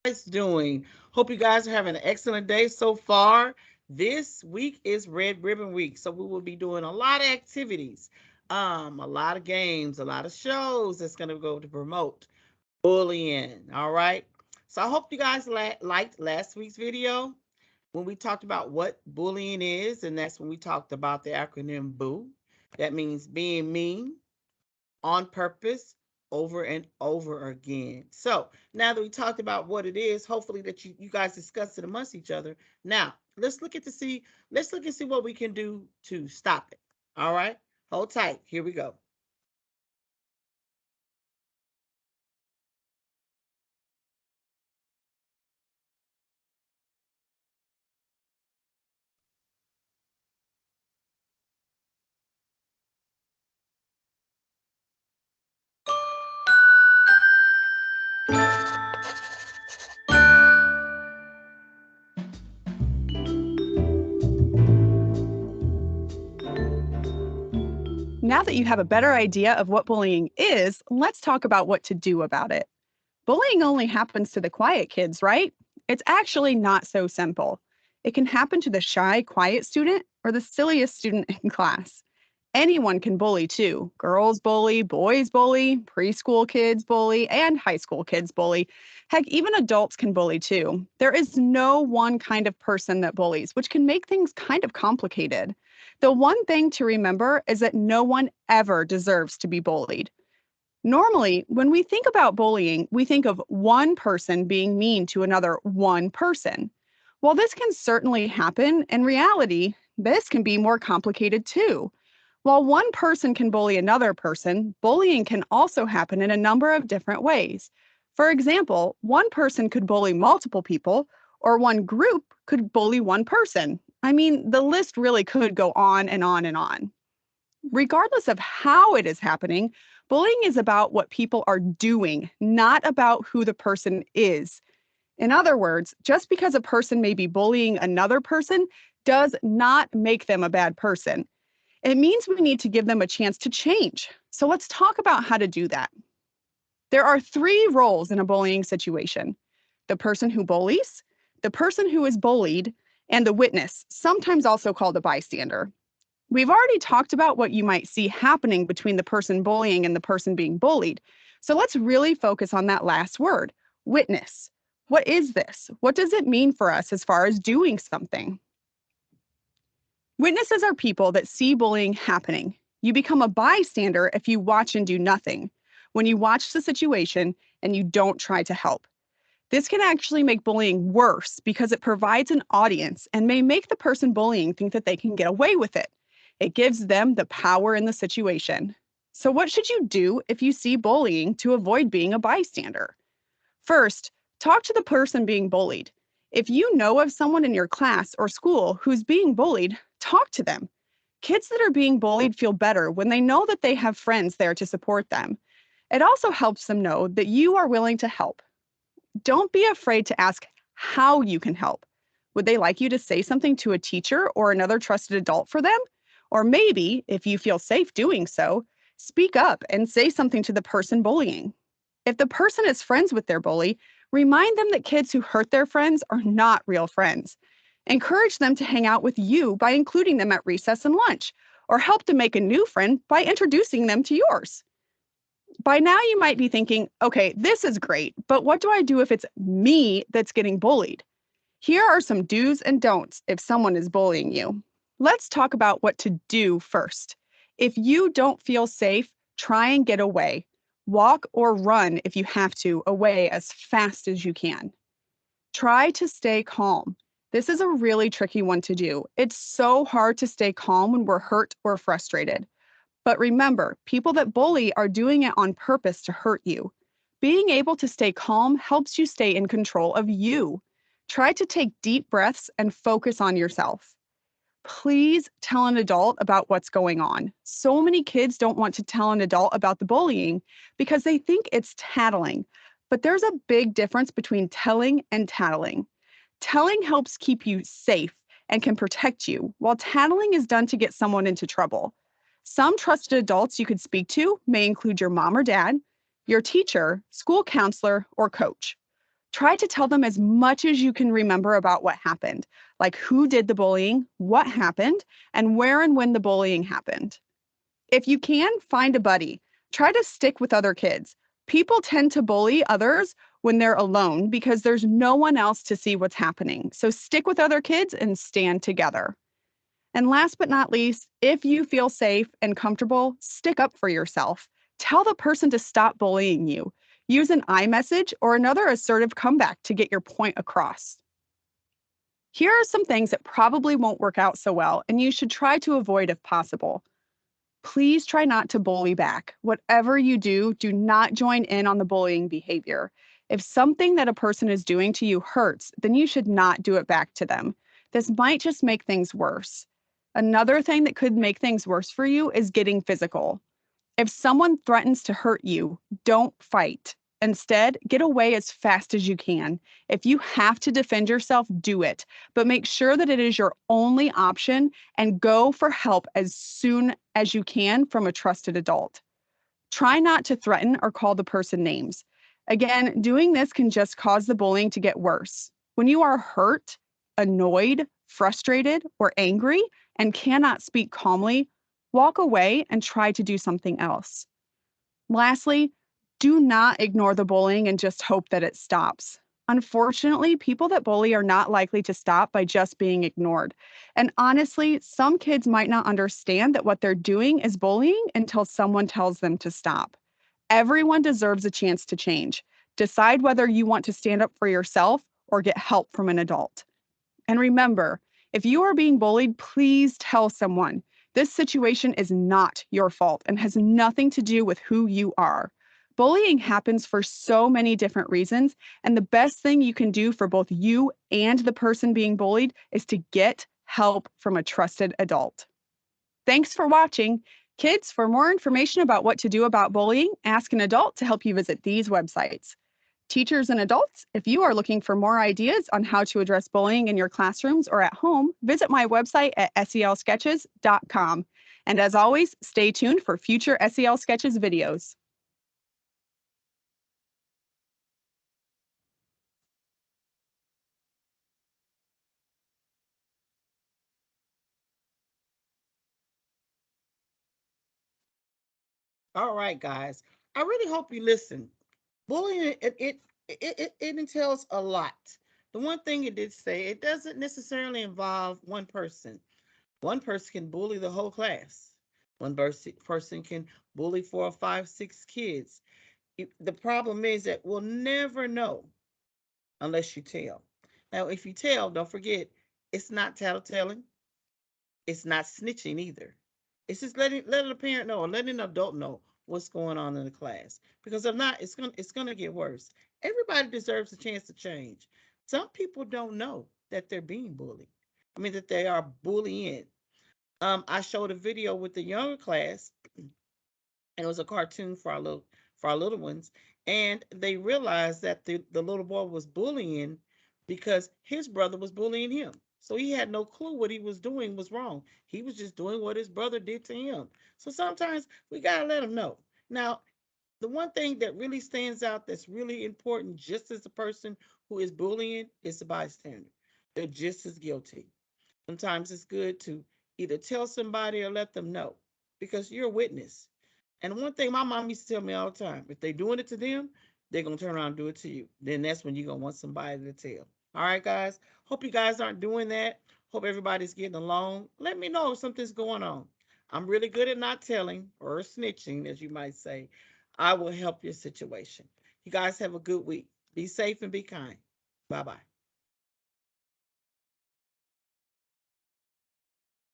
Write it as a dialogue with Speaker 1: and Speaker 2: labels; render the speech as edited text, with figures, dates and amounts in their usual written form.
Speaker 1: Guys doing? Hope you guys are having an excellent day so far. This week is Red Ribbon Week, so we will be doing a lot of activities, a lot of games, a lot of shows that's going to go to promote bullying. All right. So I hope you guys liked last week's video when we talked about what bullying is, and that's when we talked about the acronym BOO. That means being mean, on purpose, over and over again. So now that we talked about what it is, hopefully that you guys discuss it amongst each other. Now let's look and see what we can do to stop it. All right, hold tight. Here we go.
Speaker 2: Now that you have a better idea of what bullying is, let's talk about what to do about it. Bullying only happens to the quiet kids, right? It's actually not so simple. It can happen to the shy, quiet student or the silliest student in class. Anyone can bully too. Girls bully, boys bully, preschool kids bully, and high school kids bully. Heck, even adults can bully too. There is no one kind of person that bullies, which can make things kind of complicated. The one thing to remember is that no one ever deserves to be bullied. Normally, when we think about bullying, we think of one person being mean to another one person. While this can certainly happen, in reality, this can be more complicated too. While one person can bully another person, bullying can also happen in a number of different ways. For example, one person could bully multiple people, or one group could bully one person. I mean, the list really could go on and on and on. Regardless of how it is happening, bullying is about what people are doing, not about who the person is. In other words, just because a person may be bullying another person does not make them a bad person. It means we need to give them a chance to change. So let's talk about how to do that. There are three roles in a bullying situation: the person who bullies, the person who is bullied, and the witness, sometimes also called a bystander. We've already talked about what you might see happening between the person bullying and the person being bullied. So let's really focus on that last word, witness. What is this? What does it mean for us as far as doing something? Witnesses are people that see bullying happening. You become a bystander if you watch and do nothing, when you watch the situation and you don't try to help. This can actually make bullying worse because it provides an audience and may make the person bullying think that they can get away with it. It gives them the power in the situation. So, what should you do if you see bullying to avoid being a bystander? First, talk to the person being bullied. If you know of someone in your class or school who's being bullied, talk to them. Kids that are being bullied feel better when they know that they have friends there to support them. It also helps them know that you are willing to help. Don't be afraid to ask how you can help. Would they like you to say something to a teacher or another trusted adult for them? Or maybe, if you feel safe doing so, speak up and say something to the person bullying. If the person is friends with their bully, remind them that kids who hurt their friends are not real friends. Encourage them to hang out with you by including them at recess and lunch, or help to make a new friend by introducing them to yours. By now, you might be thinking, okay, this is great, but what do I do if it's me that's getting bullied? Here are some do's and don'ts if someone is bullying you. Let's talk about what to do first. If you don't feel safe, try and get away. Walk or run if you have to, away as fast as you can. Try to stay calm. This is a really tricky one to do. It's so hard to stay calm when we're hurt or frustrated. But remember, people that bully are doing it on purpose to hurt you. Being able to stay calm helps you stay in control of you. Try to take deep breaths and focus on yourself. Please tell an adult about what's going on. So many kids don't want to tell an adult about the bullying because they think it's tattling. But there's a big difference between telling and tattling. Telling helps keep you safe and can protect you, while tattling is done to get someone into trouble. Some trusted adults you could speak to may include your mom or dad, your teacher, school counselor, or coach. Try to tell them as much as you can remember about what happened, like who did the bullying, what happened, and where and when the bullying happened. If you can, find a buddy. Try to stick with other kids. People tend to bully others when they're alone because there's no one else to see what's happening. So stick with other kids and stand together. And last but not least, if you feel safe and comfortable, stick up for yourself. Tell the person to stop bullying you. Use an iMessage or another assertive comeback to get your point across. Here are some things that probably won't work out so well, and you should try to avoid if possible. Please try not to bully back. Whatever you do, do not join in on the bullying behavior. If something that a person is doing to you hurts, then you should not do it back to them. This might just make things worse. Another thing that could make things worse for you is getting physical. If someone threatens to hurt you, don't fight. Instead, get away as fast as you can. If you have to defend yourself, do it, but make sure that it is your only option and go for help as soon as you can from a trusted adult. Try not to threaten or call the person names. Again, doing this can just cause the bullying to get worse. When you are hurt, annoyed, frustrated, or angry and cannot speak calmly, walk away and try to do something else. Lastly, do not ignore the bullying and just hope that it stops. Unfortunately, people that bully are not likely to stop by just being ignored. And honestly, some kids might not understand that what they're doing is bullying until someone tells them to stop. Everyone deserves a chance to change. Decide whether you want to stand up for yourself or get help from an adult. And remember, if you are being bullied, please tell someone. This situation is not your fault and has nothing to do with who you are. Bullying happens for so many different reasons, and the best thing you can do for both you and the person being bullied is to get help from a trusted adult. Thanks for watching. Kids, for more information about what to do about bullying, ask an adult to help you visit these websites. Teachers and adults, if you are looking for more ideas on how to address bullying in your classrooms or at home, visit my website at selsketches.com. And as always, stay tuned for future SEL Sketches videos.
Speaker 1: All right, guys. I really hope you listen. Bullying it entails a lot. The one thing it did say, it doesn't necessarily involve one person. One person can bully the whole class. One person can bully 4 or 5, 6 kids. The problem is that we'll never know unless you tell. Now, if you tell, don't forget, it's not tattletelling. It's not snitching either. It's just letting a parent know or letting an adult know what's going on in the class. Because if not, it's gonna get worse. Everybody deserves a chance to change. Some people don't know that they're being bullied. I mean that they are bullying. I showed a video with the younger class, and it was a cartoon for our little ones, and they realized that the little boy was bullying because his brother was bullying him. So he had no clue what he was doing was wrong. He was just doing what his brother did to him. So sometimes we gotta let them know. Now, the one thing that really stands out that's really important, just as the person who is bullying, is the bystander. They're just as guilty. Sometimes it's good to either tell somebody or let them know because you're a witness. And one thing my mom used to tell me all the time, if they're doing it to them, they're going to turn around and do it to you. Then that's when you're going to want somebody to tell. All right, guys. Hope you guys aren't doing that. Hope everybody's getting along. Let me know if something's going on. I'm really good at not telling or snitching, as you might say. I will help your situation. You guys have a good week. Be safe and be kind. Bye bye.